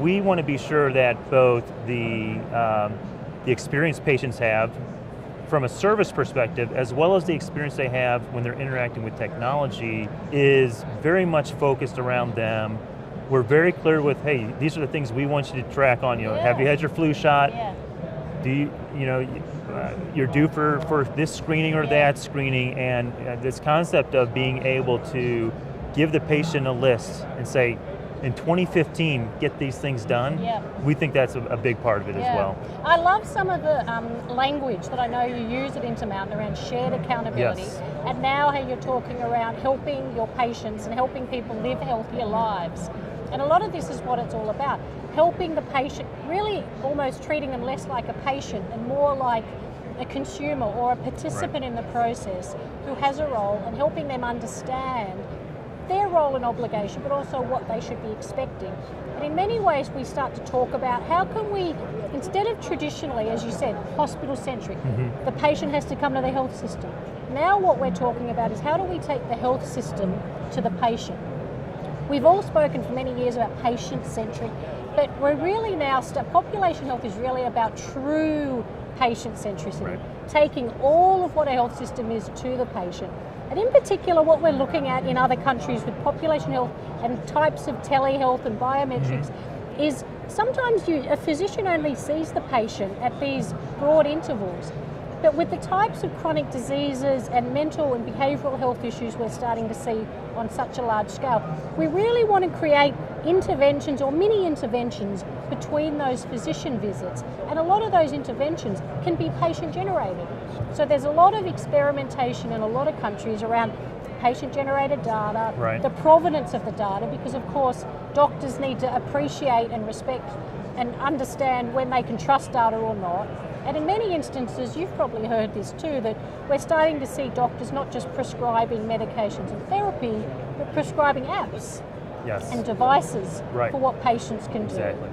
we want to be sure that both the experience patients have from a service perspective, as well as the experience they have when they're interacting with technology, is very much focused around them. We're very clear with, hey, these are the things we want you to track on. Have you had your flu shot? Yeah. Do you're due for this screening or that screening, and this concept of being able to give the patient a list and say, in 2015, get these things done. Yeah. We think that's a big part of it as well. I love some of the language that I know you use at Intermountain around shared accountability. Yes. And now how you're talking around helping your patients and helping people live healthier lives. And a lot of this is what it's all about. Helping the patient, really almost treating them less like a patient and more like a consumer or a participant in the process who has a role, and helping them understand their role and obligation, but also what they should be expecting. And in many ways we start to talk about how can we, instead of traditionally, as you said, hospital-centric, the patient has to come to the health system. Now what we're talking about is how do we take the health system to the patient? We've all spoken for many years about patient-centric, but we're really now, population health is really about true patient centricity, taking all of what a health system is to the patient. And in particular, what we're looking at in other countries with population health and types of telehealth and biometrics is sometimes a physician only sees the patient at these broad intervals. But with the types of chronic diseases and mental and behavioural health issues we're starting to see on such a large scale, we really want to create interventions or mini interventions between those physician visits. And a lot of those interventions can be patient generated. So there's a lot of experimentation in a lot of countries around patient generated data, the provenance of the data, because of course doctors need to appreciate and respect and understand when they can trust data or not. And in many instances, you've probably heard this too, that we're starting to see doctors not just prescribing medications and therapy, but prescribing apps and devices for what patients can do. Exactly.